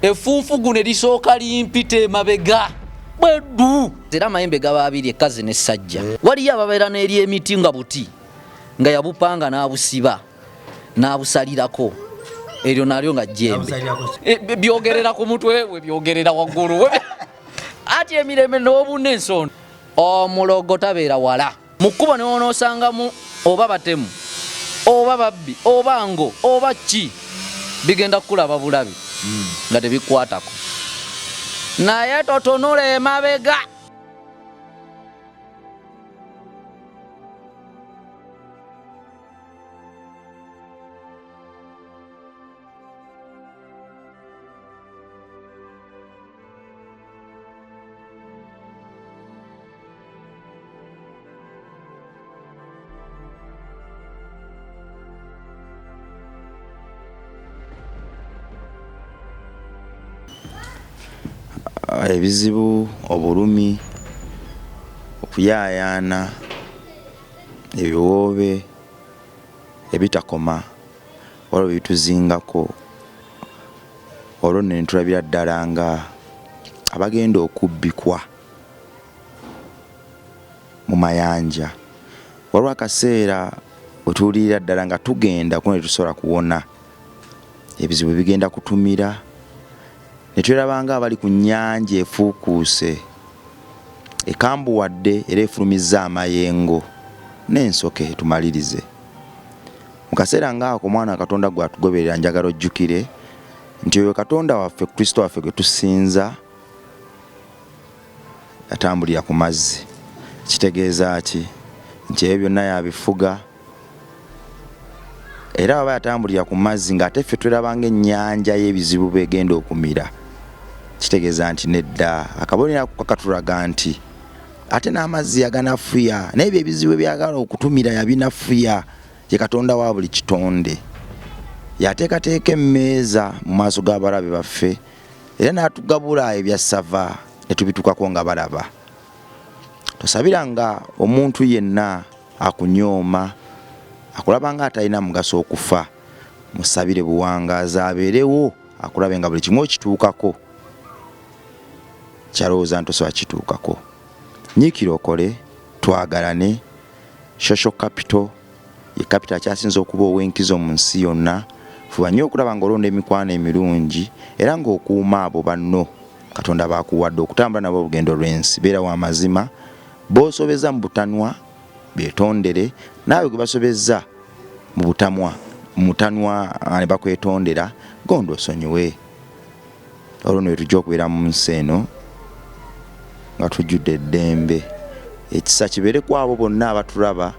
efunfu gune lisooka limpite mabega bwedu era mayembe gaba abiri ekazi ne sajja waliyo ababeera n'eri emiti nga buti nga yabupanga n'abusiba n'abusalirako eryo nalyo nga jembe byogerera ku mutwe we byogerera waggulu ati emirembe n'obunne ensonda omulogo tabeera wala mu kkubo ne wonoosangamu oba batemu oba babbi oba ngo oba ki bigenda kukulaba bulabi nga tebikwatako naye totunula emabega ebizibu obulumi okuyaayana ebiwoobe ebitakoma olwo bituzingako olwo ne tulabira ddala nga abagenda okubbikwa mu mayanja waliwo akaseera wetuwulirira ddala nga tugenda kuno tetusobola kuwona ebizibu bigenda kutumira netwerabanga abali ku nnyanja efuukuuse ekambuwadde era efulumizza amayengo n'ensoke tumalirize mu kaseera ngaako mwana Katonda gwatugoberera njagala ojjukire nti oyo Katonda waffe Kristo waffe gwe tusinza atambulira ku mazzi kitegeeza ki nti ebyo byonna yabifuga era baba yatambulira ku mazzi ng'ate ffe twerabanga ennyanja y'ebizibu begenda okumira kitegeeza nti nedda akabonera kakatulaga nti ate n'amazzi yaganafuya n'ebyo ebizibu byagala okutumira yabinafuya ye Katonda wa buli kitonde yateekateeka emmeeza mu maaso g'abalabe baffe era n'atugabula ebyassava ne tubitukako nga balaba tosabiranga omuntu yenna akunyooma akulaba nga atalina mugaso okufa musabire buwangaazi abeerewo akulabe nga buli kimu okituukako kyalowooza ntosobola kituukako nyiikira okole twagalane social capital ye capital kyasinza okuba ow'enkizo mu nsi yonna fuba nnyo okulaba ng'olonda emikwano emirungi era ng'okuuma abo banno Katonda baakuwadde okutambula nabo olugendo lw'ensi beera w'amazima b'osobeza mu butanwa beetondere naawe gwe basobezza mu butamwa mutanwa ne bakwetondera gondo osonyiwe olwo ne tujja okubeera mu nsi eno nga tujjudde eddembe ekisa kibeere ku abo bonna abatulaba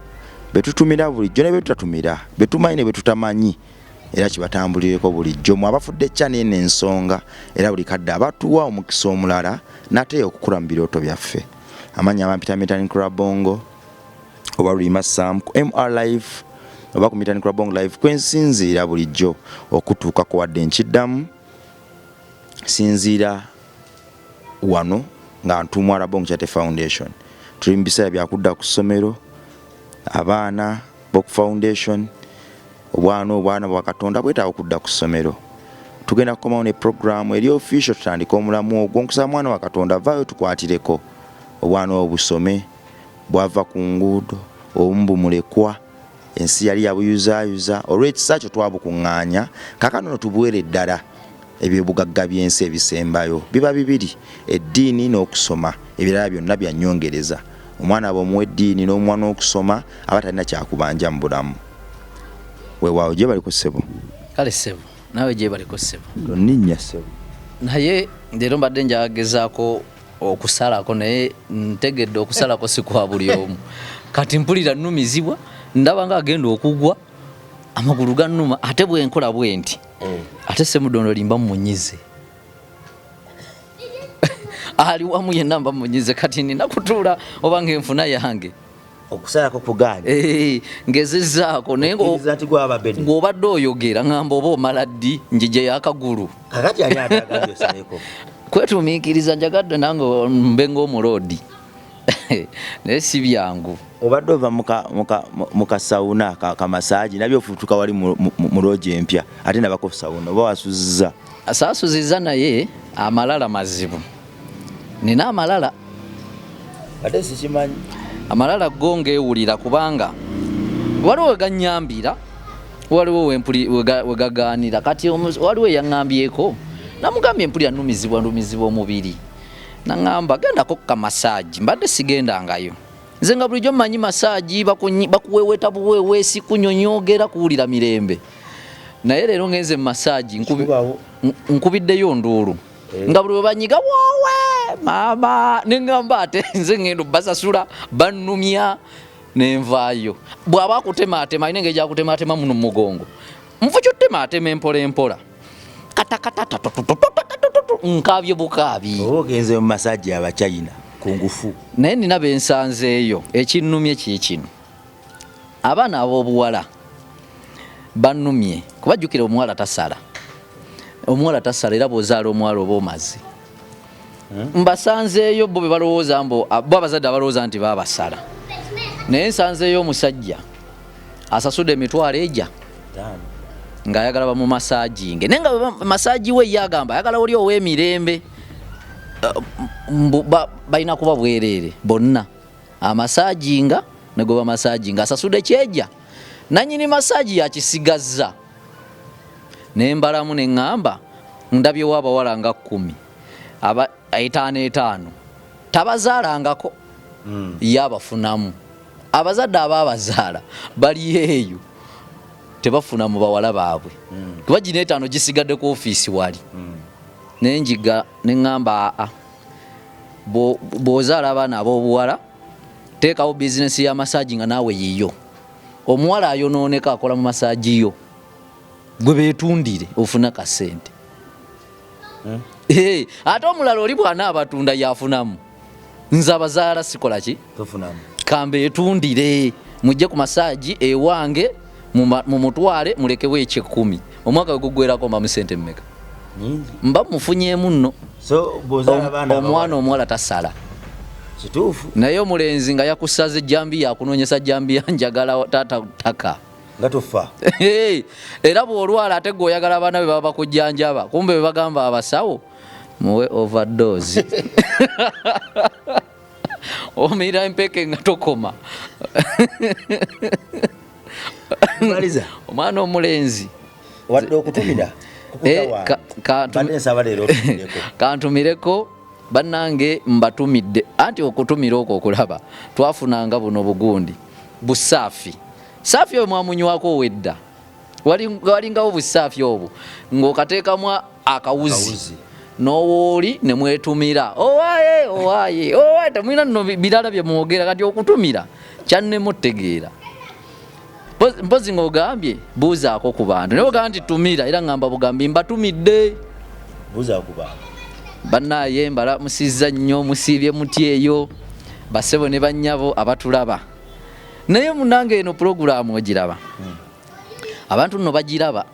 betutumira bulijjo ne betutatumira betumanyi ne betutamanyi era kibatambulireko bulijjo mu abafudde ekya n'eno ensonga era buli kadde abatuwa omukisa omulala nate okukula mu birooto byaffe amanyi abampita Mitani Bongo oba Lulima Sam ku MR Live oba ku Mitani Bongo Live kwensinziira bulijjo okutuuka ku wadde nkiddamu sinziira wano nga ntumwa Bongo Chate Foundation tuli mu biseera byakudda ku ssomero abaana b'oku foundation obwana bwa Katonda bwetaaga okudda ku ssomero tugenda kukomawo ne programu eri official tutandika omulamu ogwo nkusaba mwana wa Katonda vaayo tukwatireko obwana obusome bwava ku nguudo obumbumulekwa ensi yali yabuyuzaayuza olw'ekisa kyo twabukuŋŋaanya kaakano tubuwere ddala ebyobugagga by'ensi ebisembayo biba bibiri eddiini n'okusoma ebirala byonna bya nnyongereza omwana bw'omuwa eddiini n'omwana okusoma aba talina kyakubanja mu bulamu weewaawo gye baliko ssebo kale ssebo naawe gye baliko ssebo tonninnya ssebo naye leero mbadde njagezaako okusalako naye ntegedde okusalako si kwa buli omu kati mpulira nnumizibwa ndaba nga agenda okugwa amagulu gannuma ate bwenkola bwe nti ate Ssemudondo limba munyize ali wamu yenna mba munyize kati nina kutuula oba ng'enfuna yange okusalako kugaanye ngezezzaako naye ng'obadde oyogera ngamba oba omala ddi njije y'akagulu kakati ali atagambye osaleko kwetumiikiriza njagadde nange mbe ng'omuloodi naye si byangu obadde ova mu kasawuna kamasaaji nabyo ofutuka wali mu looji empya ate nabako sawuna oba wasuzza Asaasuziza naye amalala mazibu. Nina amalala. Ate sikimanyi. Amalala gongeewulira kubanga waliwo ganyambira, waliwo wegagaanira. Kati waliwo yaŋŋambyeko namugambye empulira numizibwa omubiri. Naŋŋamba gendako ku kamasaaji, mbadde sigendangayo. Nze nga bulijjo mmanyi masaaji bakuweeweta buweeweesi kunyonyogera kuwulira mirembe. Naye leero ngenze mu masaaji nkubiddeyo nduulu. Nga buli we banyiga woowe maama neŋŋamba ate nze ngendo basasula bannumya nenvaayo. Bw'aba akutemaatema alina engeri gy'akutemaatema muno mu mugongo. Nfu kyotemaatema empola nkaabye bukaabi. Ogenze mu masaaji abachayina ku ngufu. Naye nina bensanzeeyo ekinnumye kiikino. Abaana ab'obuwala bannumye kubajjukira omuwala tasala. Omuwala tasala era bw'ozaala omuwala oba omaze. Mbasanzeeyo bo be balowooza bo abazadde abalowooza nti baabasala. Naye nsanzeeyo omusajja asasudde emitwalo ejja ng'ayagala bamu masaajinge. Naye nga masaaji we ye agamba ayagala oli ow'emirembe. Balina kuba bwereere bonna amasaajinga ne goba masaajinga asasudde kyejja. Nannyini masaaji yakisigazza. Ne mbalamu ne ŋŋamba ndabyewo abawala nga 10 5 tabazaalangako ye abafunamu. Abazadde abaabazaala bali eyo tebafuna mu bawala baabwe. Kuba gino 5 gisigadde ku ofiisi wali. Ne njiga ne ŋŋamba bw'ozaala abaana ab'obuwala teekawo bizinesi y'amasaaji nga naawe yiyo. Omuwala ayonooneka akola mu masaaji yo gwe beetundire ofuna kasente. Ate omulala oli bwana abatunda yafunamu. Nze abazaala sikola ki? Tofunamu. Kambe etundire mujje ku masaaji ewange mu mutwale mulekewo ekye10. Omwaka ogugwerako mba mu sente mmeka? Mba mufunyeemu nno. So bw'ozaala abaana omwana omuwala tasala. Kituufu. Naye omulenzi nga yakusaze jambiya akunoonyesa jambiya njagala taata ttaka. Nga tofa. Era bw'olwala ate gw'oyagala abaana be baba bakujjanjaba. Kumbe be bagamba abasawo muwe overdose. Omira empeke nga tokoma. Maliza. Omwana omulenzi. Wadde okutumira. Kantumireko bannange mbatumidde. Anti okutumira okwo okulaba twafunanga buno bugundi busaafi. Saafi oyo mwamunywako owedda. Walingawo busaafi obwo ng'okateekamu akawuzi n'owooli ne mwetumira. Owaaye temulina nno birala bye mwogera kati okutumira kyannemu otegeera. Mpozi ng'ogambye buuzaako ku bantu naye ogamba nti tumira era ngamba bugambi mbatumidde. Buuza ku bantu. Bannaaye mbalamusizza nnyo musiibye muti eyo basebo ne bannyabo abatulaba. Naye munange eno pulogulaamu ogiraba. Abantu nno bagiraba.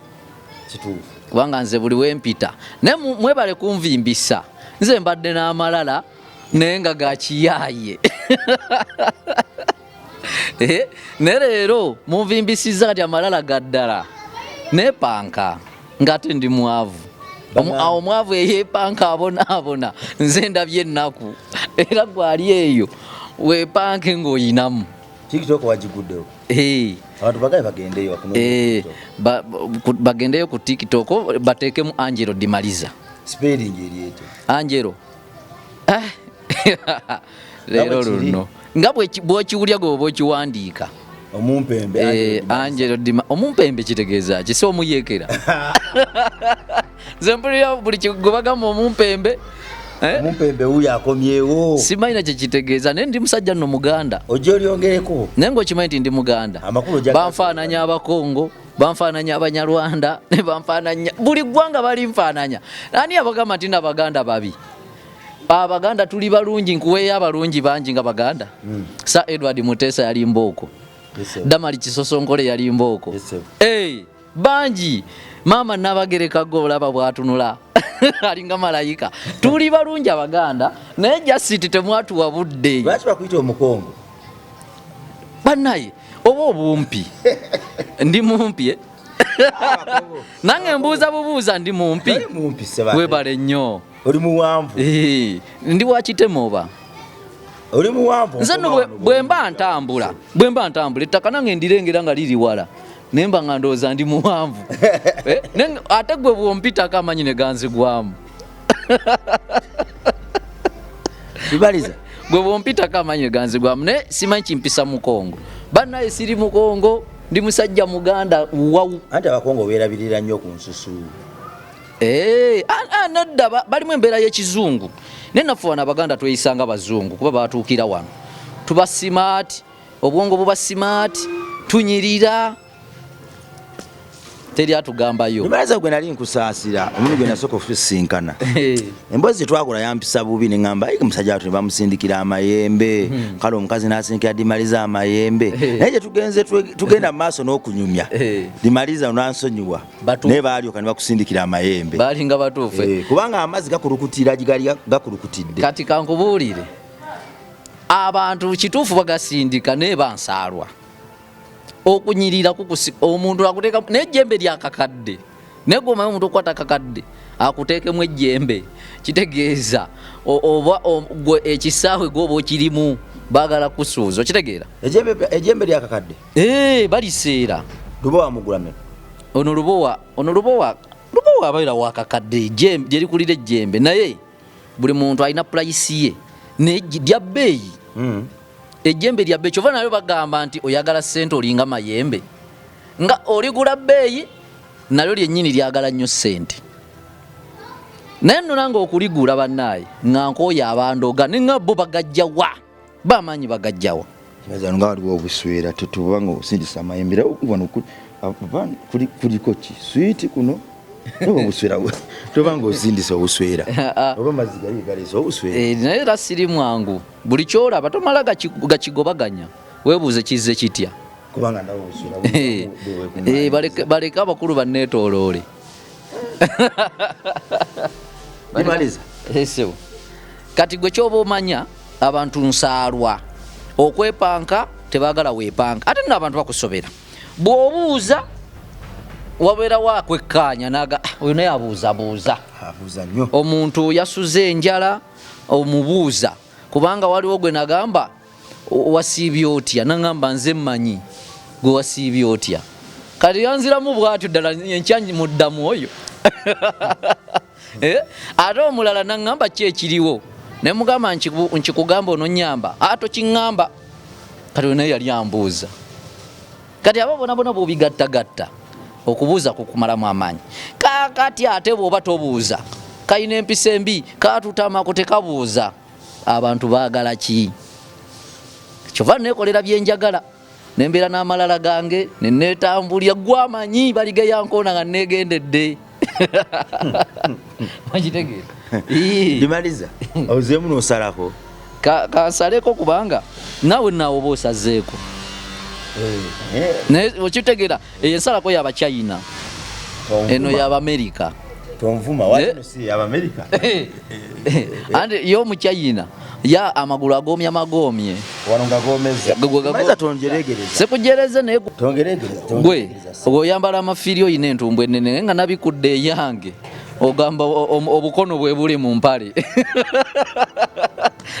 Kituufu. Kubanga nze buli wempita. Naye mwebale kunvimbisa. Nze mbadde n'amalala naye nga gakiyaaye. Ne leero munvimbisizza kati amalala gaddala. Nepanka ngate ndi mwavu. Awo mwavu eyepanka abona nze ndabye ennaku. Era gwali eyo wepanke ng'oyinamu. TikTok wagiguddewo. Abantu bagaye bagendeyo bakuno. Bagendeyo ku TikTok bateekemu Angelo Di Maliza. Spelling eri eto. Angelo. Leero luno. Nga bw'okiwulya gwe oba okiwandiika. Omumpembe. Angelo Di Maliza. Omumpembe kitegeeza ki? Si omuyekera. Nze mpulira buli gwe bagamba omumpembe. Omumpembe wuyo akomyewo. Simanyi kye kitegeeza naye ndi musajja nno Muganda. Ojja olyongereko. Naye ng'okimanyi nti ndi Muganda. Banfaananya Abakongo, banfaananya Abanyarwanda, ne banfaananya buli ggwanga balinfaananya. Ani abagamba nti n'Abaganda babi? Abaganda tuli balungi, nkuweeyo abalungi bangi nga Baganda. Sir Edward Mutesa yali Mbooko. Damali Kisosonkole yali Mbooko. Bangi. Maama Nabagereka go olaba bw'atunula. Alinga malayika. Tuli balungi Abaganda naye jasiti temwatuwa budde. Lwaki bakuyita Omukongo? Bannaye oba obumpi. Ndi mumpi nange mbuuza bubuuza ndi mumpi webale nnyo oli muwanvu ndi wakitema oba oli muwanvu nze nno bwe mba ntambula ettaka nange ndirengera nga liri wala naye mba nga ndowooza ndi muwanvu ate gwe bwompitako amanyi ne ganzigwamu bibaliza gwe bwompitako amanyi ne ganzigwamu naye simanyi kimpisa mukongo bannaye siri mukongo ndi musajja muganda wawu anti abakongo beerabirira nnyo ku nsusu nedda balimu embeera y'ekizungu naye naffe wano abaganda tweyisanga bazungu kuba batuukira wano tuba simaati obwongo buba simaati tunyirira teri atugambayo nimaliza gwe nali nkusaasira omuntu gwe nasooka ofisinkana emboozi zetwakola yampisa bubi ne ŋŋamba ayi musajja watu ne bamusindikira amayembe kale omukazi n'asindikira dimaliza amayembe naye gye tugenze tugenda mu maaso n'okunyumya dimaliza onansonyiwa naye baalyoka ne bakusindikira amayembe baalinga batuufu kubanga amazzi gakulukutira gigali gakulukutidde kati kankubuulire abantu kituufu bagasindika naye bansaalwa okunyirira omuntu akuteeka n'ejjembe lyakakadde naye gomayo omuntu okwata kakadde akuteekemu ejjembe kitegeeza oba gwe ekisaawe gwoba okirimu baagala kusuuza okitegeera ejjembe lyakakadde baliseera lubowa mugula me ono lubowa abaira wakakadde gye likulira ejjembe naye buli muntu alina pulayisi ye lya bbeeyi ejjembe lya bbeeyi kyova nayo bagamba nti oyagala ssente olinga mayembe nga oligula bbeeyi nalyo lyennyini lyagala nnyo ssente naye nno nange okuligula bannaaye nga nkooyo abandoga ne nga bo bagajjawa bamaanyi bagajjawa nga waliwo obuswera tetubanga osindisa amayembe wano kuliko ki switi kuno obuswera tobanga osindisa obuswera oba mazzi gali galesa obuswera naye era siri mwangu buli kyolaba tomala gakigobaganya weebuuze kizze kitya kubanga nawe obuswera baleke abakulu banneetooloole imaliza kati gwe kyoba omanya abantu nsaalwa okwepanka tebaagala weepanka ate nno abantu bakusobera bw'obuuza wabeera wakwekkaanya naga oyo naye abuuzabuuza nnyo omuntu yasuze enjala omubuuza kubanga waliwo gwe nagamba wasiibye otya naŋŋamba nze mmanyi gwe wasiibye otya kati yanziramu bwatyo ddala enkyanyi muddamu oyo ate omulala naŋŋamba ki ekiriwo ne mugamba nkikugamba ononyamba tokiŋŋamba kati oyo naye yali ambuuza kati abo bonabona bwobigattagatta okubuuza kukumalamu amaanyi kakati ate bw'oba tobuuza kayina empisa embi katutamako tekabuuza abantu baagala ki kyova nekolera byenjagala nembeera n'amalala gange nenetambulya gwamanyi baligeyankoona nga negendedde makitegeera limaliza ozeemu nosalako kansaleko kubanga nawe nawe oba osazeeko okitegeera ensalako y'abachina eno y'abamerika anti y'omuchina ya amagulu agomye sekujereze naye gwe oyambala amafiiri oyina entumbu enene nga nabikudde eyange ogamba obukono bwe buli mu mpale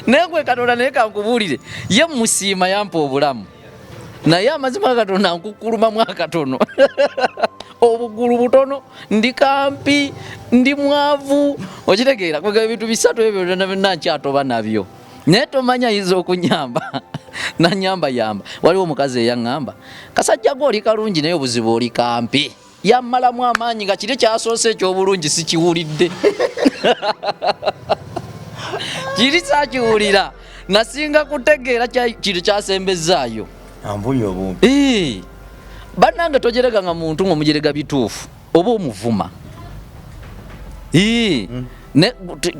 naye gwe Katonda naye kankubuulire ye musiima yampa obulamu naye amazima Katonda nkukulumamu akatono obugulu butono ndi kampi ndi mwavu okitegeera kwega ebintu bisatu ebyo byonna nkyatoba nabyo naye tomanya yinza okunyamba nanyamba waliwo omukazi eyaŋŋamba kasajja gwe oli kalungi naye obuzibu oli kampi yammalamu amaanyi nga kiri kyasoose ekyobulungi sikiwulidde kiri sakiwulira nasinga kutegeera kiri kyasembezaayo ambunya obumpi bannange tojerega nga muntu ng'omujerega bituufu oba omuvuma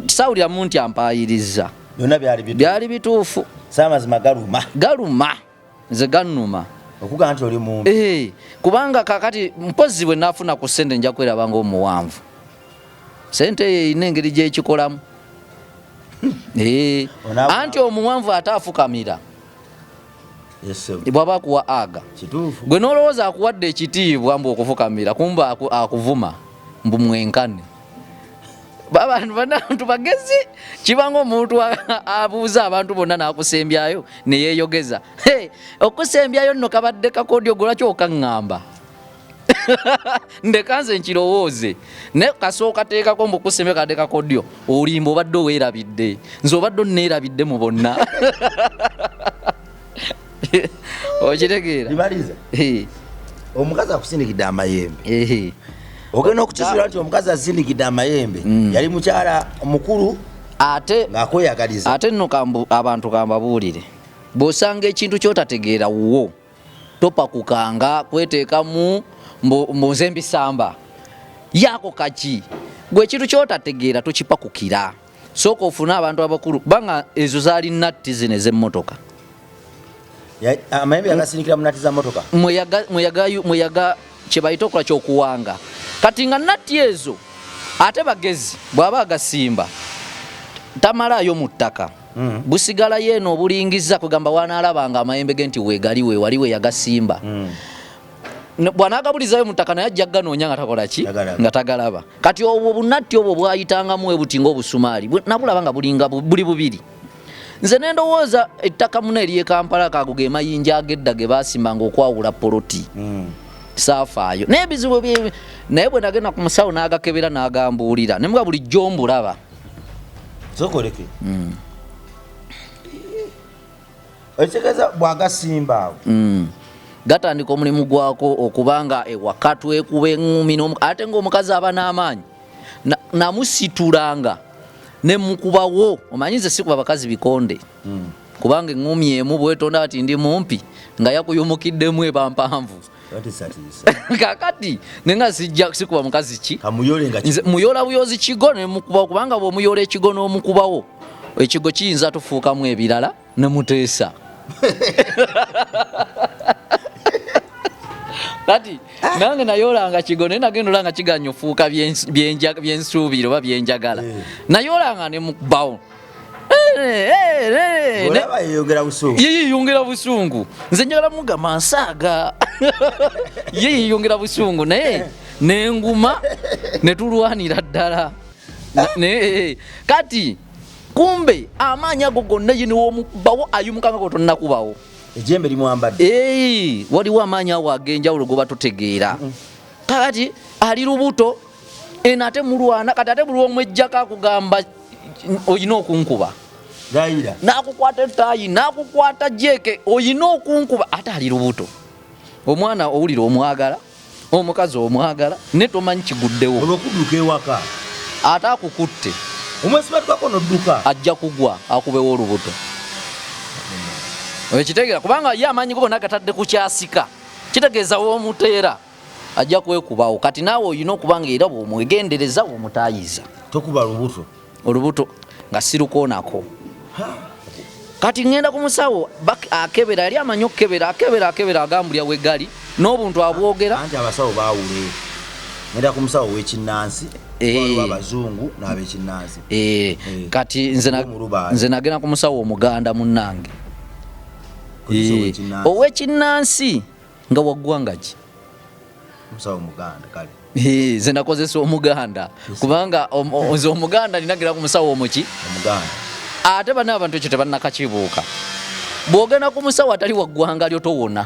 sawuliramu nti ampaayiriza byonna byali bituufu saamazima galuma nze gannuma okugamba nti oli mumpi kubanga kakati mpozi bwe naafuna ku ssente nja kwerabanga omuwanvu ssente eyo erina engeri gyekikolamu anti omuwanvu ate afukamira bwaba akuwa aga gwe nolowooza akuwadde ekitiibwa mbu okufukamira kumba akuvuma mbu mwenkane abantu bagezi kibanga omuntu abuuza abantu bonna n'akusembyayo ne yeeyogeza okusembyayo nno kabadde kakodyo golwaki okaŋŋamba ndekanze nkirowooze ne kasooka teekako mbu kusembya kadde kakodyo olimba obadde oweerabidde nze obadde onneerabidde mu bonna okitegeera omukazi akusindikidde amayembe ogenda okukisula nti omukazi asindikidde amayembe yali mukyala mukulu ate ng'akweyagaliza ate nno abantu kambabuulire bw'osanga ekintu kyotategeera wo topa kukanga kweteekamu mbuze mbisamba yaako kaki gwe ekintu kyotategeera tokipakukira sooka ofune abantu abakulu kubanga ezo zaali natti zino ez'emmotoka amayembe yagasindikira mu natti za mmotoka muyaga kyebayita okola kyokuwanga kati nga natti ezo ate bagezi bw'aba agasimba tamalaayo mu ttaka busigala yeeno obulingiza kugamba wanaalabanga amayembe ge nti weegali weewali we yagasimba bw'anaagabulizayo mu ttaka naye ajja ganoonya nga takola ki nga tagalaba kati obwo bunatti obwo bwayitangamu ebuti ng'obusumaali nabulaba nga buli bubiri nze nendowooza ettaka muno eriye Kampala kaago ge mayinja ag'edda ge baasimbanga okwawula poloti saafaayo naye ebizibu naye bwe nagenda ku musawo n'agakebera n'agambuulira ne mbwa bulijjo mbulaba zokoleke ekitegeeza bw'agasimba awo gatandika omulimu gwako okubanga ewaka twekuba eŋŋumi ate ng'omukazi aba n'amaanyi namusitulanga ne mukubawo omanyi nze sikuba bakazi bikonde kubanga eŋŋumi emu bwetonda ati ndi mumpi nga yakuyumukiddemu eba mpanvu kakati nenga sikuba mukazi ki muyola buyozi kigo nemukubawo kubanga bw'omuyola ekigo n'omukubawo ekigo kiyinza tufuukamu ebirala ne muteesa kati nange nayolanga kigo naye nagenda olanga kiganya ofuuka byensuubira oba byenjagala nayolanga ne mukubawo yeyongera busungu nze njagala mugamba nsaaga yeyongera busungu naye nenguma netulwanira ddala kati kumbe amaanyi ago gonna yeniwomukubawo ayumukanga ko tonnakubawo ejembe limwambadde waliwo amaanyi awo ag'enjawulo goba tutegeera kati ali lubuto eno ate mulwana kati ate buli omwejjako akugamba oyina okunkuba nakukwata etayi nakukwata jeke oyina okunkuba ate ali lubuto omwana owulira omwagala omukazi omwagala ne tomanyi kiguddewo olwokudduka ewaka ate akukutte omwesibatukako nodduka ajja kugwa akubewo olubuto ekitegeera kubanga ye amaanyi go gonna gatadde ku kyasika kitegeeza w'omuteera ajja kwekubawo kati naawe oyina okubanga era bw'omwegendereza bw'omutaayiza tokuba olubuto nga sirukoonako kati ngenda ku musawo akebera yali amanyi okukebera akebera agambulya wegali n'obuntu abwogera anti abasawo baawule ngenda ku musawo w'ekinnansi abazungu n'abekinnansi kati nze nagenda ku musawo omuganda munnange ow'ekinnansi nga waggwanga ki musawo muganda kale nze nakozesa omuganda kubanga nze omuganda ninagera ku musawo omuki omuganda ate bana abantu ekyo tebannakakibuuka bw'ogenda ku musawo atali waggwanga lyo towona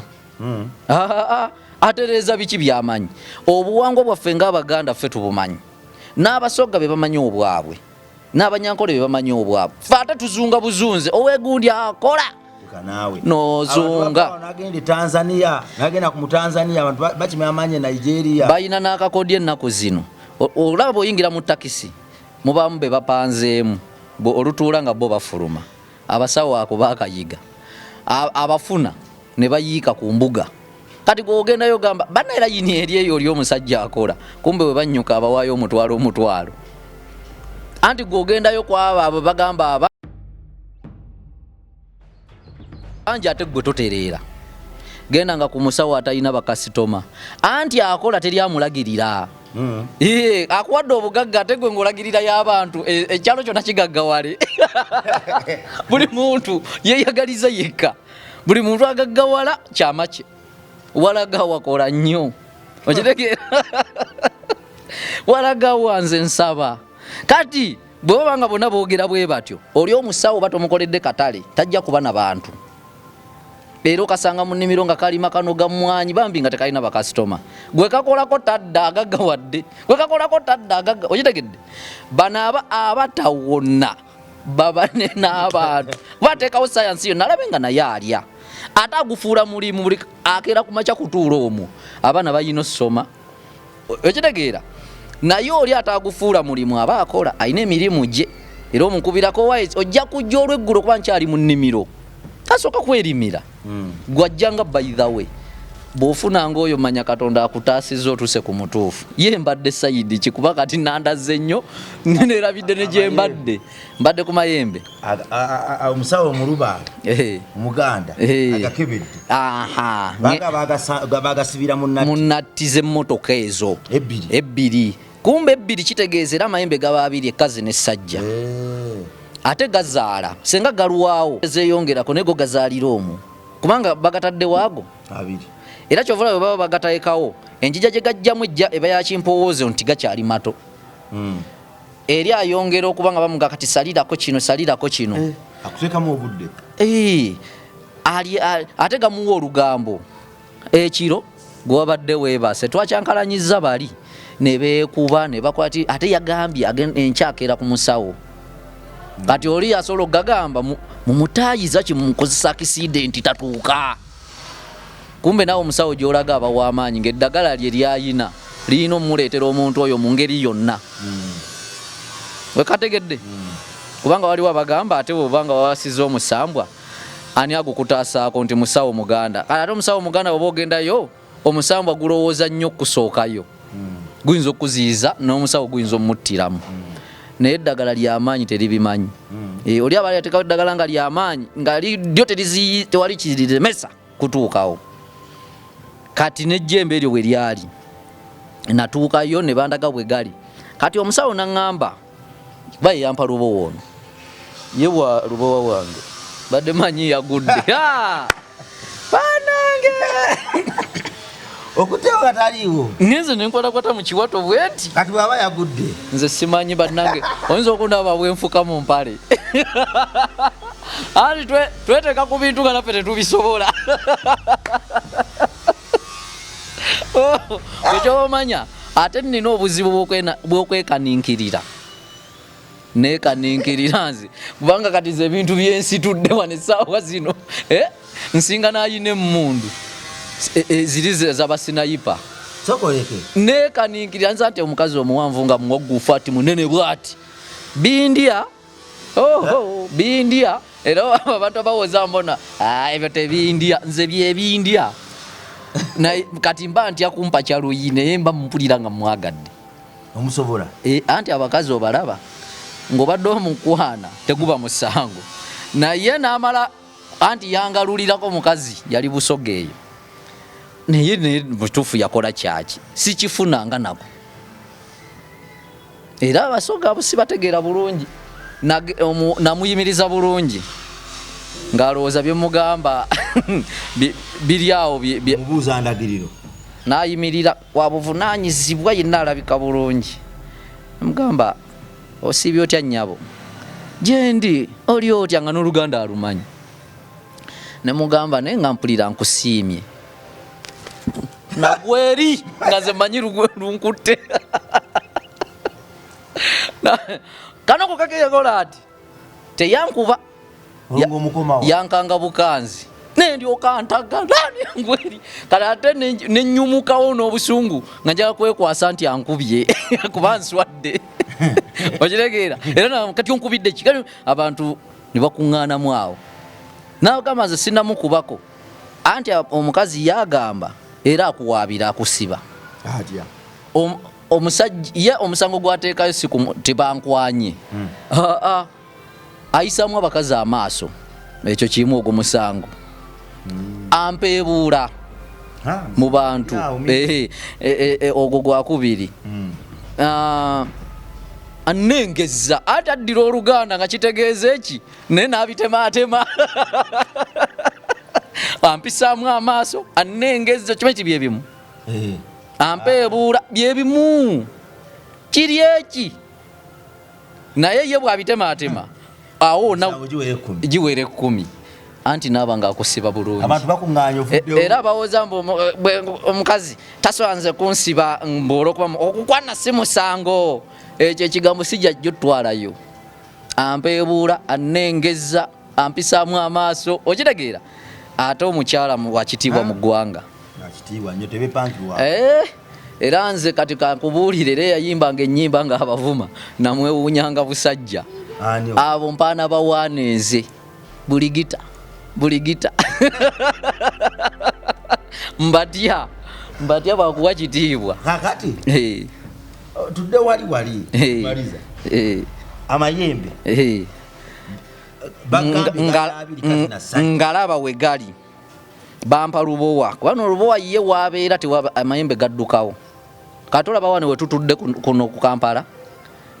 atereeza biki byamanyi obuwangwa bwaffe ng'abaganda ffe tubumanyi n'abasoga be bamanyi obwabwe n'abanyankole be bamanyi obwabwe ffe ate tuzunga buzunze owegundi akola nozunga nagenda Tanzania nagenda ku Tanzania abantu bakimanyi Nigeria bayina n'akakodya ennaku zino olaba oyingira mu takisi mubamu be bapanzeemu olutuula nga bo bafuluma abasawo ako bakayiga abafuna ne bayiika ku mbuga kati gwogendayo gamba bana era yini eri eyo oli omusajja akola kumbe we bannyuka abawaayo omutwalo anti gwogendayo kwaba abo bagamba aba anje ate gwe totereera genda nga ku musawo atalina bakasitoma anti akola teryamulagirira akuwadde obugagga ate gwe ng'olagirira y'abantu ekyalo kyonna kigaggawale buli muntu yeyagaliza yekka buli muntu agaggawala kyama kye walaga wakola nnyo okitegeera walaga wanze nsaba kati bwe babanga bonna boogera bwe batyo oli omusawo batomukoledde katale tajja kuba na bantu era okasanga mu nnimiro nga kalima kanoga mwanyi bambi nga tekalina bakasitoma gwe kakolako tadda agaggawadde gwe kakolako tadda agagga okitegedde bano abatawonna babane n'abantu bateekawo sayansi yonna alabe nga naye alya ate agufuula mulimu buli akeera ku makya kutuula omwo abaana bayina osoma okitegeera naye oli atagufuula mulimu aba akola alina emirimu gye era omukubirako wise ojja kujja olw'eggulu kuba nkyali mu nnimiro tasooka kwerimira gwajjanga by the way bw'ofunanga oyo manya Katonda akutaasizza otuse ku mutuufu ye mbadde sayidi kikuba kati nandaze nnyo neerabidde ne gye mbadde ku mayembe omusawo omuluba omuganda agakebedde bagasibira mu nnatti z'emmotoka ezo ebbiri kumbe ebbiri kitegeeza era amayembe gaba abiri ekkazi n'essajja ate gazaala senga galwawo zeeyongerako naye go gazaalira omwo kubanga bagatadde waago abiri era kyovula bwe baba bagatayekawo enjija gye gajjamu ejja eba yakimpowoozo nti gakyali mato eri ayongera okuba nga bamuga kati salirako kino akuteekamu obudde ate gamuwa olugambo ekiro gwe wabadde weebase twakyankalanyiza bali ne beekuba ne bakwati ate yagambye enkyakeera ku musawo kati oli asobola okugagamba mumutaayiza kimukozesa akisidenti tatuuka kumbe nawe omusawo gy'olaga aba w'amaanyi ng'eddagala lye lyayina liyina omumuleetera omuntu oyo mu ngeri yonna wekategedde kubanga waliwo abagamba ate bwobanga wawasiza omusambwa ani agukutaasaako nti musawo muganda kale ate omusawo muganda bwoba ogendayo omusambwa gulowooza nnyo okusookayo guyinza okuziyiza n'omusawo guyinza omumuttiramu naye eddagala ly'amaanyi teribimanyi oli aba yateekawo eddagala nga ly'amaanyi nga lyo tewali kiriremesa kutuukawo kati n'ejjembe eryo bwe lyali natuukayo ne bandaga bwe gali kati omusawo naŋŋamba baye yampa lubowa ono yewa lubowa wange badde manyi yagudde banange okutewa kataliiwo ngenze nenkolakwata mu kiwato bweti kati bwaba yagudde nze simanyi bannange oyinza okundaba bwenfuka mu mpale ati tweteeka ku bintu nga naffe tetubisobola ekyobamanya ate nina obuzibu bw'okwekaninkirira nekaninkirira nze kubanga kati ze ebintu byensitudde wane essaawa zino nsinga nayina emmundu ziri zabasinayipa sokoleke nekaninkirira nze ati omukazi omuwanvu nga muwagufu ati munene bwati bindya bindya era abantu abawoza mbona ebyo tebindya nze byebindya kati mba ntya kumpa kyaluyi naye mba mpulira nga mwagadde omusobola anti abakazi obalaba ng'obadde omukwana teguba musango naye n'amala anti yangalulirako omukazi yali busoga eyo naye mutuufu yakola kyaki sikifunanga nako era abasoga abo sibategeera bulungi namuyimiriza bulungi ng'alowooza byemugamba biri awo mubuuza ndagiriro nayimirira wabuvunaanyizibwa yenna alabika bulungi mugamba osiibye otya nnyabo gyendi oli otya nga n'oluganda alumanyi ne mugamba naye nga mpulira nkusiimye nagweri nga ze manyi lunkutte kanoko kakeyakola ati teyankuba yankanga bukanzi nendyoka ntaga nani ngweri kale ate nenyumukawo n'obusungu nga njala kwekwasa nti ankubye kuba nswadde okitegeera era kati onkubidde kikali abantu ne bakuŋŋaanamu awo nagamba nze sinnamukubako anti omukazi yagamba era akuwaabira akusiba atya omusajja ye omusango gwateekayo tebankwanye ayisamu abakazi amaaso ekyo kimu ogwo musango ampeebuula mu bantu ogwo gwakubiri anengeza ate addira oluganda nga kitegeeza eki naye n'abitemaatema ampisaamu amaaso annengezza kimanyi bye bimu ampeebuula bye bimu kiri eki naye ye bw'abitemaatema awo giwere 10 anti naaba ng'akusiba bulungi abantu bakuŋŋaanya ofuddewo era bawooza mbu omukazi tasobanze kunsiba mbwolwokuba okukwana si musango ekyo ekigambo sijjajja otwalayo ampeebuula annengezza ampisaamu amaaso okitegeera ate omukyala wakitiibwa mu ggwanga akitiibwa nnyo tebepangirwa era nze kati kankubuulire era yayimbanga ennyimba ng'abavuma namwewuunyanga busajja abo mpaana bawaaneeze buligita mbatya bakuwa kitiibwa kakati tudde wali maliza amayembe ngalaba we gali bampa lubowa kubano lubowa ye wabeera amayembe gaddukawo kati olaba wano we tutudde kuno ku Kampala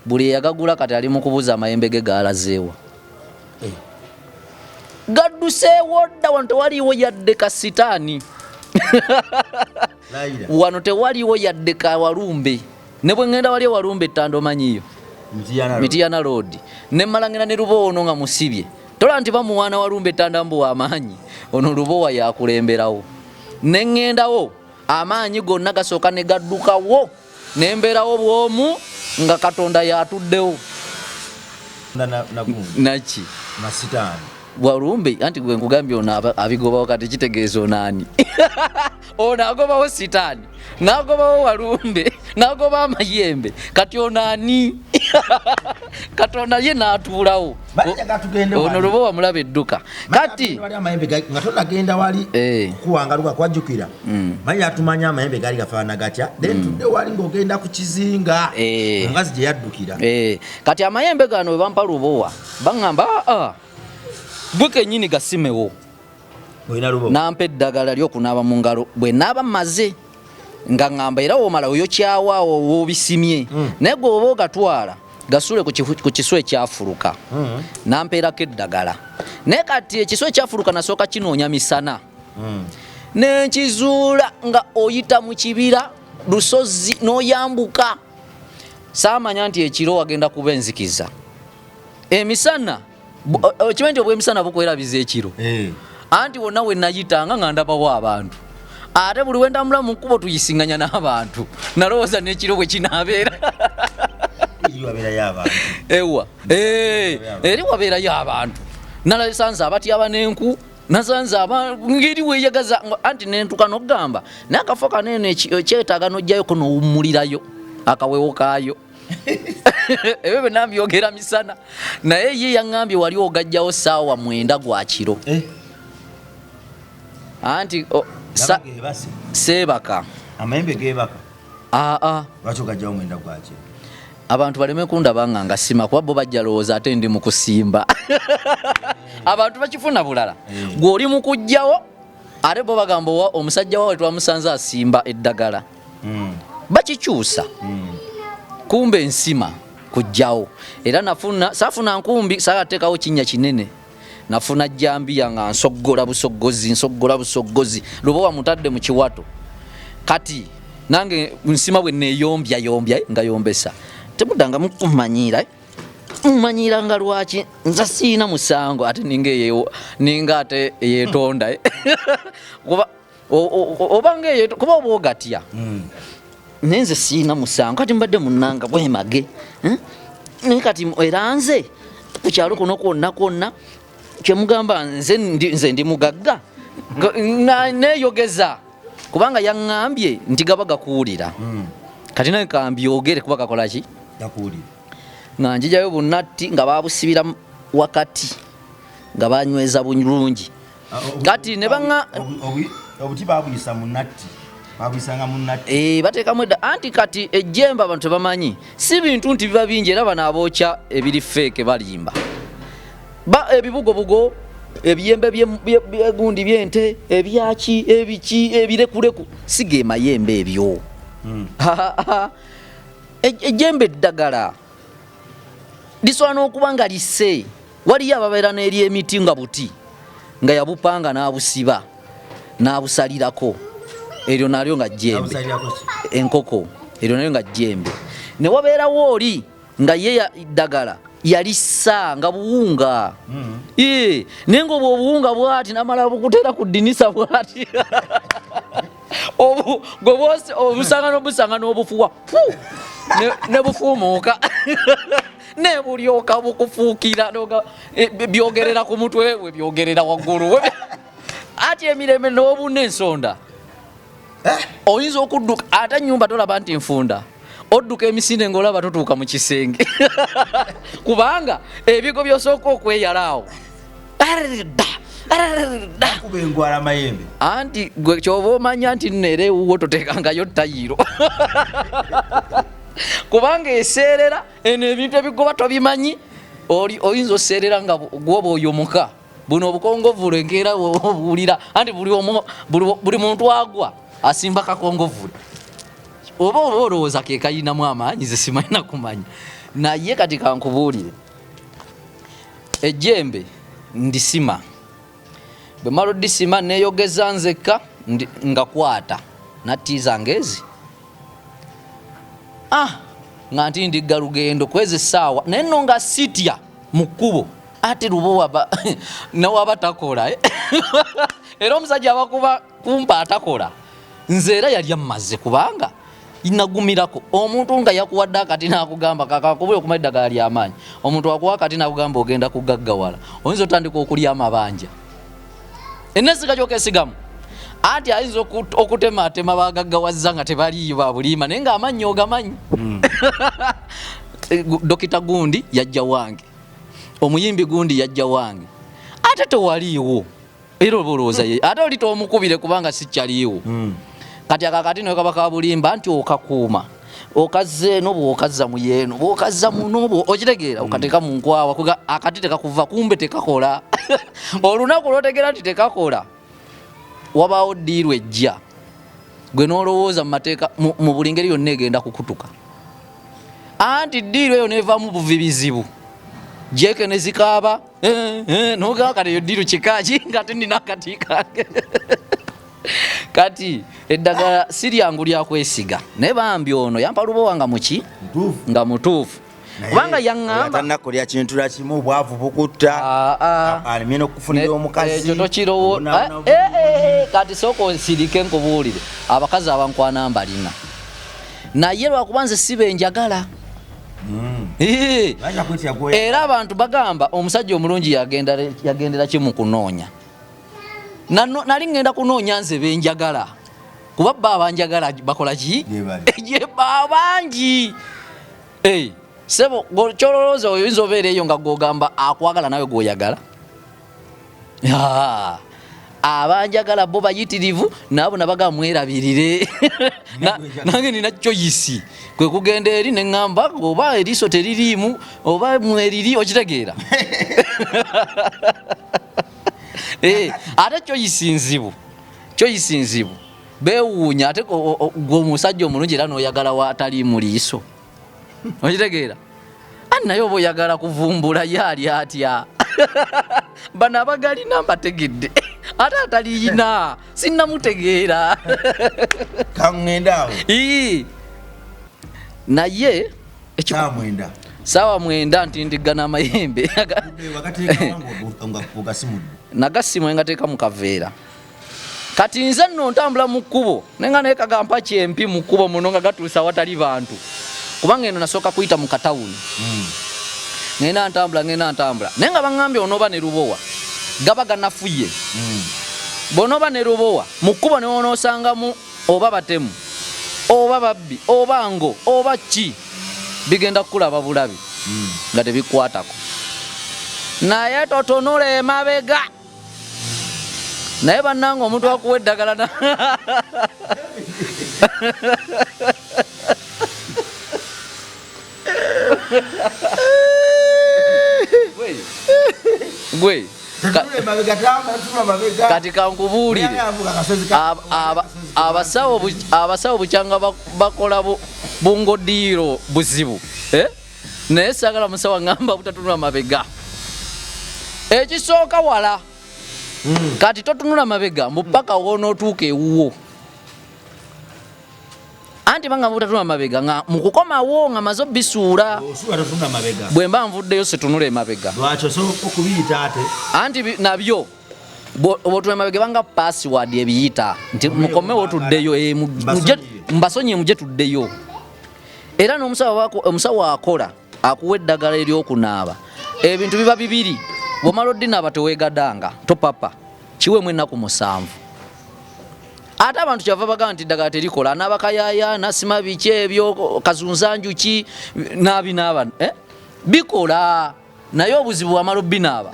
buli eyagagula kati ali mu kubuza amayembe ge galazeewa gadduseewo dda wano tewaliiwo yadde kasitaani wano tewaliiwo yadde kawalumbe ne bwe ŋŋenda wali ewalumbe ettanda omanyiyo Mitiyana Road ne mmalangina ne lubowa ono nga musibye tola nti bamuwaana walumbe ettanda mbu w'amaanyi ono lubowa yakulemberawo ne ŋŋendawo amaanyi gonna gasooka ne gaddukawo ne mbeerawo bw'omu nga Katonda yatuddewo naki masitaani walumbe anti gwe nkugambye ono abigobawo kati kitegeeza onaani ono agobawo sitaani n'agobawo walumbe n'agoba amayembe kati onaani Katonda ye n'atuulawo ono lubowa mulaba edduka kati nga tonagenda wali kuwangaluka kwajjukira manyi atumanya amayembe gaali gafaana gatya then tudde wali ng'ogenda ku kizinga omukazi gye yaddukira kati amayembe gano we bampa lubowa baŋŋamba gwe kennyini gasimewo nampa eddagala ly'okunaaba mu ngalo bwe naaba mmaze nga ŋŋamba era woomala oyokyawaawo woobisimye naye gwe oba ogatwala gasule ku kiswa ekyafuluka nampeerako eddagala naye kati ekiswa ekyafuluka nasooka kinoonya misana nenkizuula nga oyita mu kibira lusozi n'oyambuka saamanya nti ekiro wagenda kuba enzikiza emisana okimanyi nti obw'emisana bukwerabiza ekiro anti wonna we nayitanga nga ndabawo abantu ate buli wendamula mu kkubo tuyisinganya n'abantu nalowooza n'ekiro bwe kinaabeera ewa eri wabeerayo abantu nalasanze abatyaba n'enku nasanze ngeri weeyagaza anti nentuka n'okugamba naye akafo kanene kyetaaga n'ojjayoko n'owummulirayo akawewo kaayo ebyo bwe nambyogera misana naye ye yaŋŋambye wali ogajjawo ssaawa 9 gwa kiro anti seebaka amayembe geebaka lwaki ogajjawo 9 gwa kiro abantu baleme kundaba nga ngasima kuba bo bajja lowooza ate ndi mu kusimba abantu bakifuna bulala gw'oli mu kujjawo ate bo bagamba omusajja wawe twamusanze asimba eddagala bakikyusa kumbe ensima kujjawo era saafuna nkumbi saagateekawo kinnya kinene nafuna jambiya nga nsoggola busoggozi lubowa mutadde mu kiwato kati nange nsima bwe neeyombya nga yombesa temudanga mumanyira nga lwaki nza siina musango ate ninga ate yeetonda kuba kuba oba ogatya nenze siina musango kati mbadde munanga bwemage naye kati era nze ku kyalo kuno kwonna kyemugamba nze ndi mugagga neeyogeza kubanga yaŋŋambye nti gaba gakuwulira kati naye kambyogere kuba kakola ki nga njijayo bunnatti nga babusibira wakati nga banyweza bulungi kati ne obuti babuyisa munnatti babuyisanga bateekamu edda anti kati ejjemba abantu tebamanyi si bintu nti biba bingi era bano abookya ebiri feeke balimba ebibugobugo ebiyembe byegundi byente ebyaki ebiki ebirekuleku si ge mayembe ebyo ejjembe eddagala lisobola n'okuba nga lisse waliyo ababeera n'eryemiti nga buti nga yabupanga n'abusiba n'abusalirako eryo nalyo nga jjembe enkoko eryo nalyo nga jjembe ne wabeerawo oli nga ye ddagala yalissa nga buwunga naye nga obwo obuwunga bwati namala bukuteera ku ddinisa bwati obusanga n'obufuwa ne bufuumuuka ne bulyoka bukufuukira byogerera ku mutwe we byogerera waggulu ati emirembe n'obuna ensonda oyinza okudduka ate nnyumba tolaba nti nfunda odduka emisinde ng'olaba totuuka mu kisenge kubanga ebigo byosooka okweyalaawo anti gwe kyoba omanya nti nneera ewuwo toteekangayo ttayiro kubanga eseerera eno ebintu ebigoba tobimanyi oyinza oseerera nga gwoba oyomuka buno obukongovulu enkeera obuwulira anti buli muntu agwa asimba kakongovulu oba olowooza ke kayinamu amaanyi ze simanyina kumanya naye kati kankubuulire ejjembe ndisima bwe mala oddisima neeyogeza nzekka nga kwata natti zange ezi nga nti ndigga lugendo kwezi essaawa naye nno nga sitya mu kkubo ate lubo nawaba takola era omusajja abakuba kumpa atakola nze era yali ammaze kubanga inagumirako omuntu nga yakuwadde akati n'akugamba kakakubula okumala eddagala ly'amaanyi omuntu akuwa akati n'akugamba ogenda kugaggawala oyinza otandika okulya amabanja ennesika kyokesigamu anti ayinza okutematema bagaggawazza nga tebaliyo babuliima naye nga amanyi ogamanyi dokita gundi yajja wange omuyimbi gundi yajja wange ate tewaliiwo era obolooza ye ate oli tomukubire kubanga sikyaliiwo kati akakati nawe kaba kabulimba nti okakuuma okazze no bwokazza mu yeeno bwokazza muno okitegeera okateeka mu nkwawa akati tekakuva kumbe tekakola olunaku lwotegeera nti tekakola wabaawo ddiiru ejja gwe n'olowooza mu mateeka mu buli ngeri yonna egenda kukutuka anti ddiiru eyo neevaamu buvi bizibu jeke ne zikaaba nogaa kati eyo ddiiru kikaaki nga tenina akati kange kati eddagala siryangu lyakwesiga naye bambi ono yampa lubowa nga muki nga mutuufu kubanga yaŋŋambatannakolya kintu lakimu obwavu bukutta alimye n'okufunira omukazi ekyo tokirowo kati sooka onsirike nkubuulire abakazi abankwana mbalina naye lwakuba nze si benjagala era abantu bagamba omusajja omulungi yagendera kimu kunoonya nali ngenda kunoonya nze benjagala kuba bba abanjagala bakola ki jeba bangi sebo kyolowooza oyinza obeera eyo nga gwogamba akwagala nawe gwoyagala abanjagala bo bayitirivu naabo nabaga mwerabirire nange nina choyisi kwe kugenda eri neŋŋamba oba eriiso teririimu oba mweriri okitegeera ate choyisi nzibu beewuunya ate gwe omusajja omulungi era n'oyagala watali mu liiso okitegeera ani naye oba oyagala kuvumbula ye ali atya bano abagalina mbategedde ate ataliyina sinnamutegeera kaŋŋendaawo naye saawa 9 nti ndiggana amayembe nagasimwe ngateeka mu kaveera kati nze nno ntambula mu kkubo nenga naye kagampa kyempi mu kkubo muno nga gatuusa watali bantu kubanga eno nasooka kuyita mu katawuni ngenda ntambula naye nga baŋŋambye onooba ne lubowa gaba ganafuye bw'onooba ne lubowa mu kkubo newonoosangamu oba batemu oba babbi oba ngo oba ki bigenda kukulaba bulabi nga tebikwatako naye totunula emabega naye bannanga omuntu akuwa eddagala gwe kati kankubuulire abasawo bukyanga bakola bungodiiro buzibu naye saagala musawo ŋŋamba butatunula mabega ekisooka wala kati totunula mabega mpaka wonootuuka ewuwo anti banga butatuna mabega nga mukukomawo nga mazo bisuula bwe mba nvuddeyo situnula emabega anti nabyo bwotuna mabega banga password ebiyita nti mukomewo tuddeyo mbasonye muje tuddeyo era n'omusawo akola akuwa eddagala eryokunaaba ebintu biba bibiri bwomala oddinaaba teweegadanga topapa kiwemu ennaku 7 ate abantu kyava baga nti ddagala terikola n'abakayaya nasima biki ebyo kazunzanjuki n'abinaaba bikola naye obuzibu bwamala obbinaaba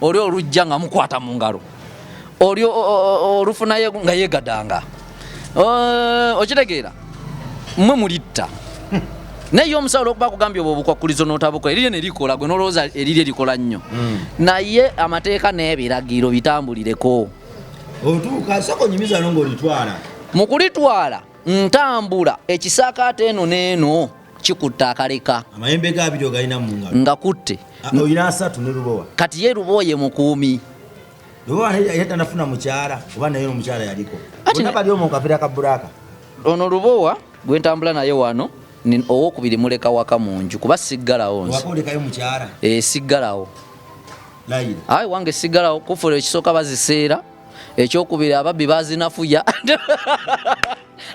oli olujja nga mukwata mu ngalo oli olufunaye nga yeegadanga okitegeera mmwe mulitta naye omusawo olwokuba kugambye obwo obukwakulizo n'otabukola erirye ne likola gwe n'olowooza erirye likola nnyo naye amateeka n'ebiragiro bitambulireko otuuka sako nyimiza ng'olitwala mu kulitwala ntambula ekisaakaate eno n'eno kikutta akaleka amayembe g'abiri ogalina mu ngalo nga kutte oyina 3 ne lubowa kati ye lubowa ye mukuumi lubowa yatanafuna mukyala oba naye omukyala yaliko bonna bali omu nkavira ka bulaka ono lubowa gwe ntambula naye wano owokubiri muleka waka mu nju kuba siggalawo nze siggalawo ayi wange siggalawo kufula ekisooka baziseera ekyokubiri ababbi bazinafuya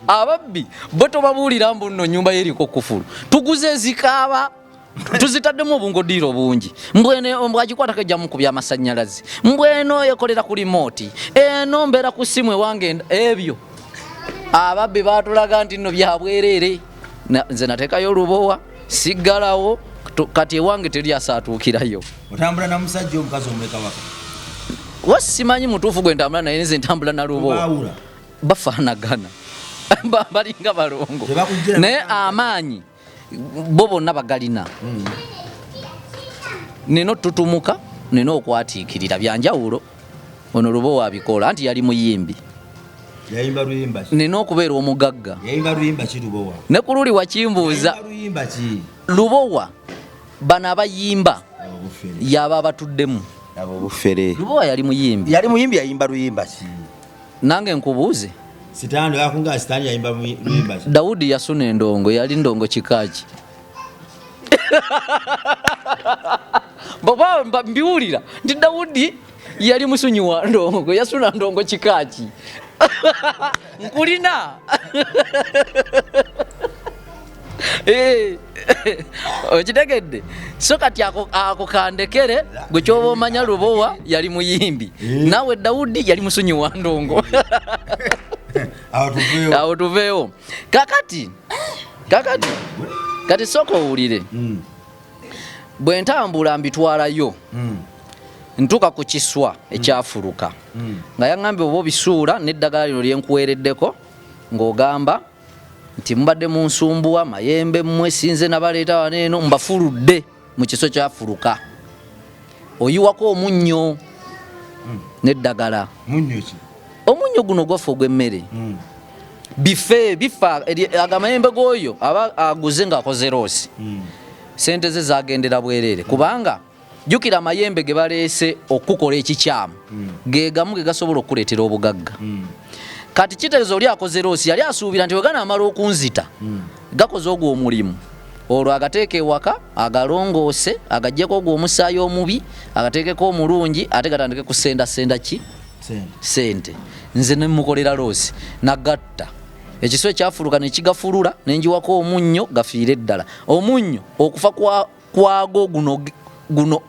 ababbi bo tobabuulira mbu nno nyumba yeriko kufulu tuguze ezikaaba tuzitaddemu obungodiiro bungi mbwene bwagikwatako ejja mukubya amasannyalaze mbweno ekolera ku limoti eno mbeera ku simu ewange ebyo ababbi batulaga nti nno byabwerere nze nateekayo olubowa siggalawo kati ewange teri asaatuukirayo otambula na musajja omukazi omuleka waka wasimanyi mutuufu gwe ntambula naye nze ntambula na lubowa bafaanagana balinga balongo naye amaanyi bo bonna bagalina nina tutumuka nina okwatiikirira byanjawulo ono lubowa abikola anti yali muyimbi yayimba luyimba nina okubeera omugagga yayimba luyimba ki lubowa ne ku luli wakimbuuza luyimba ki lubowa bano abayimba yaba abatuddemu abo bufere lubowa yali muyimbi yayimba luyimba ki nange nkubuuze sitando yakunga sitani yayimba luyimba ki Daudi yasuna endongo yali ndongo kikaaki baba mbiwulira nti Daudi yali musunyi wa ndongo yasuna ndongo kikaaki nkulina okitegedde so kati ako kandekere gwe kyoba omanya lubowa yali muyimbi naawe Daudi yali musunyi wa ndongo awo tuveewo kati sooka owulire bwe ntambula mbitwalayo ntuuka ku kiswa ekyafuluka nga yaŋŋambye oba obisuula n'eddagala lino lyenkuweereddeko ng'ogamba nti mubadde mu nsumbuwa mayembe mmwe sinze nabaleeta waneeno mbafuludde mu kiswa kyafuluka oyiwako omunnyo n'eddagala omunnyo guno gwafa ogw'emmere bifa agamayembe g'oyo aba aguze ng'akoze roosi sente ze zagendera bwereere kubanga jjukira amayembe ge baleese okukola ekikyamu ge gamu ge gasobola okukuleetera obugagga kati kitegeeza oli akoze roosi yali asuubira nti weganaamala okunzita gakoze ogwo omulimu olwo agateeka ewaka agalongoose agaggyeko ogwo omusaayi omubi agateekeko omulungi ate gatandike kusendasenda ki sente nze nemukolera roosi nagatta ekiswa ekyafuluka nekigafulula nenjiwako omunnyo gafiire eddala omunnyo okufa kwago guno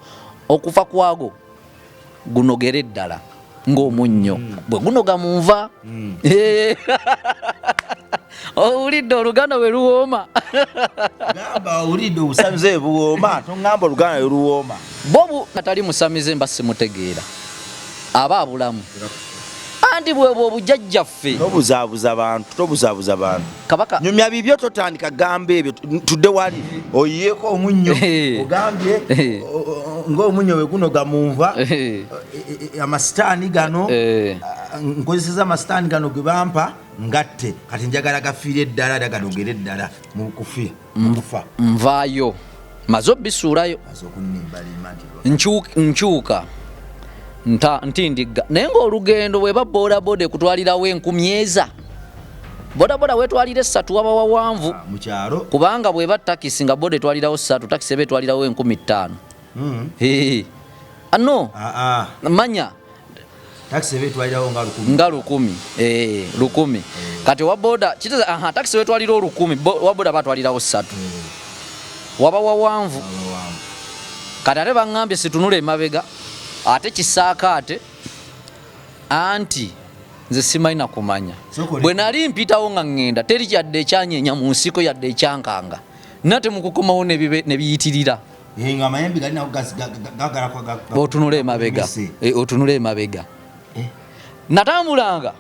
okufa kwago gunogera eddala ng'omunnyo bwe gunoga mu nva owulidde oluganda we luwooma gamba owulidde obusamize buwooma tongamba oluganda we luwooma bobu atali musamize mba simutegeera aba abulamu anti bwebwe obujjajjaffe tobuzaabuza abantu kabaka nyumya bibyo totandika gamba ebyo tudde wali oyiyeeko omunnyo ogambye ng'omunnyo we gunoga mu nva amasitaani gano nkozeseza amasitaani gano ge bampa ngatte kati njagala gafiire eddala daganogere eddala mu kufa nvaayo maze obisuulayo nkyuka ntindiga naye ng'olugendo bwe baboda boda kutwalirawo enkumi eza boda boda wetwalira 3 waba wawanvu mu kyalo kubanga bwe ba takisi nga boda etwalirawo 3 takisi ebe etwalirawo 15,000 ano manya taxi betwalirawo nga 10 10 kati wa boda kiteza taxi wetwalirawo 10 wa boda batwalirawo 3 waba wawanvu kati ate baŋŋambye situnule emabega ate kisaaka ate anti nze simanyi na kumanya bwe nali mpitawo nga ŋŋenda teri kyadde ekyanyeenya mu nsiko yadde ekyankanga nate mu kukomawo ne biyitirira nga amayembe gali nago otunule emabega otunule emabega natambulanga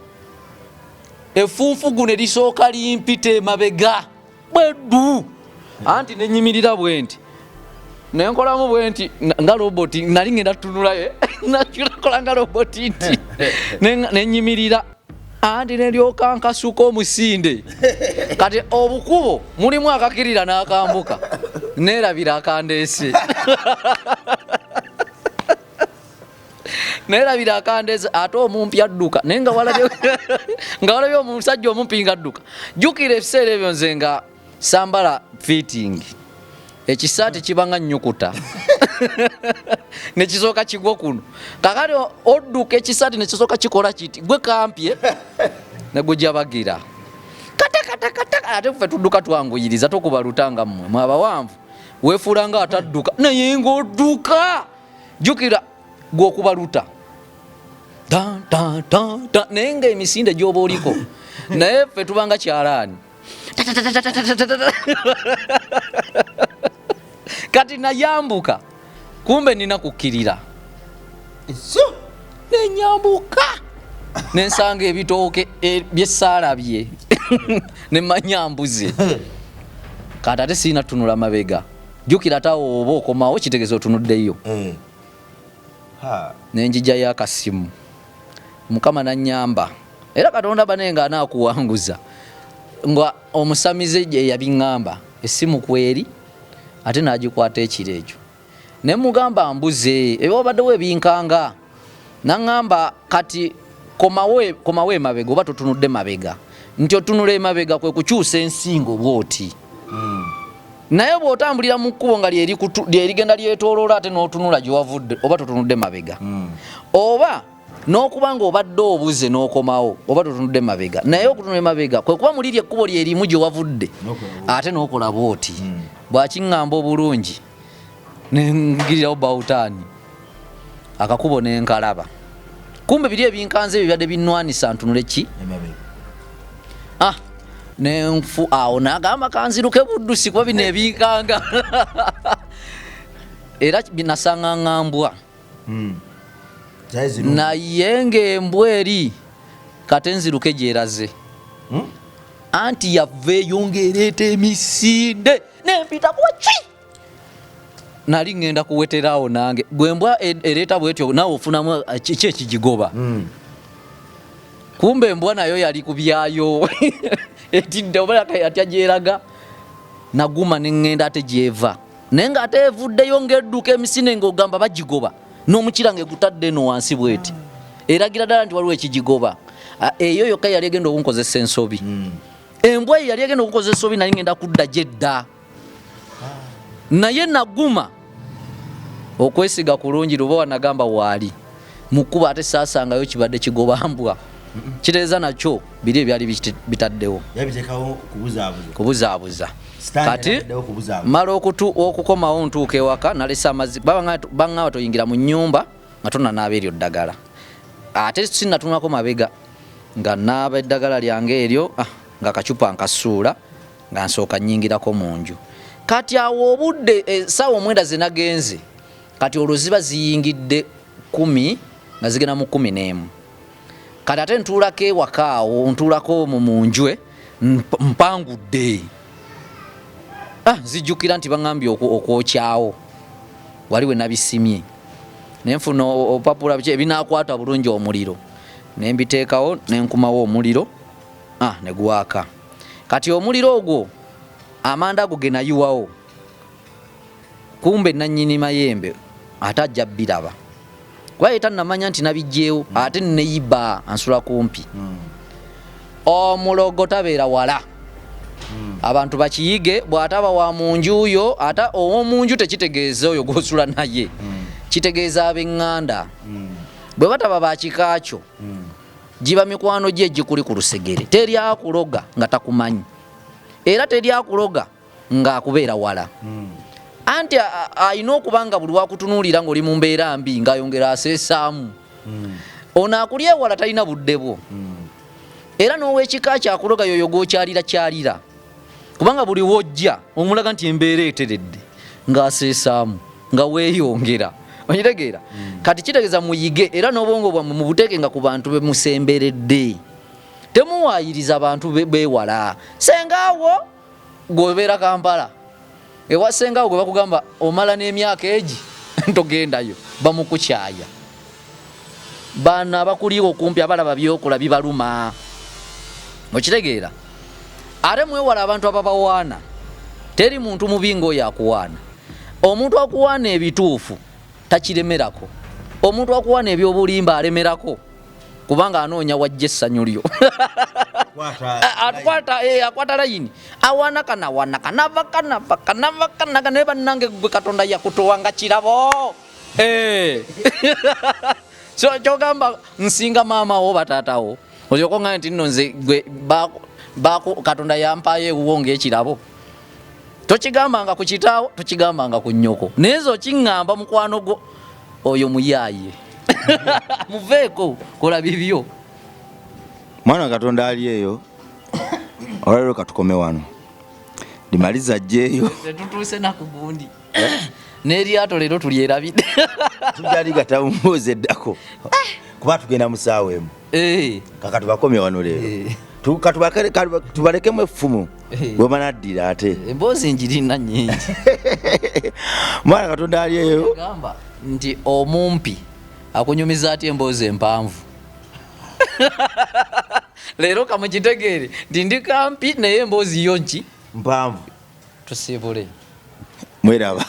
effunfugu ne lisooka limpita emabega bweddu anti nenyimirira bwe nti nenkolamu bwe nti nga roboti nali ngenda tutunulayo nakola nga roboti nti nenyimirira anti neryoka nkasuka omusinde kati obukubo mulimu akakirira n'akambuka nerabira akandeese nerabira akandeese ate omumpi adduka naye nga walabye omusajja omumpi nga adduka jjukira ebiseera ebyo nze nga sambala fitting ekisaati kibanga nnyukuta nekisooka kigwa kuno kakati odduka ekisaati nekisooka kikola kiti gwe kampye negujabagira kata ate ffe tudduka twanguyiriza tokuba lutanga mmwe mwabawanvu weefuulanga atadduka naye ng'odduka jjukira gw'okuba luta naye ng'emisinde gy'oba oliko naye ffe tubanga kyalaani kati nayambuka kumbe nina kukkirira nenyambuka nensanga ebitooke byesaalabye nemanya mbuze kati ate siina tunula mabega jjukira tawo oba okomawo kitegeeza otunuddeyo nenjijayo akasimu mukama nanyamba era katonda banenga anaakuwanguza nga omusamize gye yabiŋŋamba essimu kweri ate nagikwata ekiro ekyo ne mugamba mbuze eba obaddewo ebinkanga naŋŋamba kati komawo emabega oba totunudde mabega nti otunula emabega kwe kukyusa ensingo bwoti naye bw'otambulira mu kkubo nga lyerigenda lyetooloola ate n'otunula gyewavudde oba totunudde mabega oba n'okuba ng'obadde obuze n'okomawo oba totunudde mabega naye okutunula emabega kwe kuba mulirya ekkubo lyerimu gyewavudde ate n'okola bwoti bwakiŋŋamba obulungi nengirirawo bawutaani akakubo nenkalaba kumbe biri ebinkanze ebyo byadde binnwanisa ntunule ki nenfu awo nagamba kanziruke buddusi kuba bino ebinkanga era binasanga ŋŋambwa naye ng'embwa eri kate nziruke gyeraze anti yava eyo ng'ereeta emisinde nempita kuki nali ŋŋenda kuweterawo nange gwembwa ereeta bwetyo naawe ofunamu ki ekigigoba kumbe embwa nayo yali ku byayo etidde obalaka yatya gyeraga naguma neŋŋenda ate gyeva naye ng'ate evuddeyo ng'edduka emisinde ng'ogamba bagigoba n'omukira ng'egutadde eno wansi bweti eragira ddala nti waliwo ekigigoba eyo yokka yali egenda okunkozesa ensobi embwa eyo yali egenda okukozesa ensobi nali ŋŋenda kudda gyedda naye naguma okwesiga kulungi luba wanagamba waali mukuba ate saasangayo kibadde kigoba mbwa kitegeeza nakyo biri ebyali bitaddewo kubuzaabuza kati mala okukomawo ntuuka ewaka nalesa amazzi baŋŋamba toyingira mu nnyumba nga tonanaaba eryo ddagala ate sinnatunako mabega nga naaba eddagala lyange eryo nga kacupa nkasuula nga nsooka nnyingirako mu nju kati awo obudde essaawa 9 ze nagenze kati olwo ziba ziyingidde 10 nga zigenda mu 11 kati ate ntuulako ewaka awo ntuulako mu njwe mpangudde zijjukira nti baŋŋambye okwokyawo wali we nabisimye nenfuna opapula biki ebinaakwata bulungi omuliro nembiteekawo nenkumawo omuliro negwaka kati omuliro ogwo amanda ago ge nayiwawo kumbe nannyini mayembe ate ajja biraba kuba ye tannamanya nti nabijjeewo ate neyiba ansula kumpi omulogo tabeera wala abantu bakiyige bw'ataba wa munju yo ata ow'omunju tekitegeeza oyo gw'osula naye kitegeeza ab'eŋŋanda bwe bataba bakikakyo giba mikwano gye gikuli ku lusegere teryakuloga nga takumanyi era teryakuloga ng'akubeera wala anti alina okuba nga buli wakutunuulira ng'oli mu mbeera mbi ng'ayongera aseesaamu ono akulya ewala talina budde bwo era n'ow'ekika kyakuloga yoyo gw'okyalira kubanga buli wojja omulaga nti embeera eteredde ng'aseesaamu nga weeyongera okitegeera kati kitegeeza muyige era n'obwongo bwammwe mubuteekenga ku bantu be musemberedde temuwaayiriza abantu beewala sengaawo gweobeera Kampala ewa sengaawo gwe bakugamba omala n'emyaka egi ntogendayo bamukukyaya bana abakuliwo okumpi abalaba byokola bibaluma okitegeera ate mwewala abantu ababawaana teri muntu mubi ng'oyo akuwaana omuntu akuwaana ebituufu takiremerako omuntu akuwaana ebyobulimba alemerako kubanga anoonya wajja essanyu lyo akwata layini awanaka naye bannange gwe Katonda yakutowa nga kirabo kyogamba nsinga maamawo bataatawo olyokonga nti nno nze gwe Katonda yampayo ewuwo ng'ekirabo tokigambanga ku kitaawo tokigambanga ku nnyoko naye zo kiŋŋamba mukwano gwo oyo muyaaye muveeko kola bibyo mwana Katonda ali eyo olwaleero katukome wano limaliza ajjeeyo tetutuuse nakugundi n'eryato leero tulyerabidde tujali gatamumbuuza eddako kuba tugenda mu ssaawa emu kaka tubakomye wano leero tubalekemu effumu bwe banaddira ate emboozi njirina nnyingi mwana Katonda ali eyo gamba nti omumpi akunyumiza ati emboozi empanvu leero kamukitegeere nti ndi kampi naye emboozi yo nki mpanvu tusiibule mweraba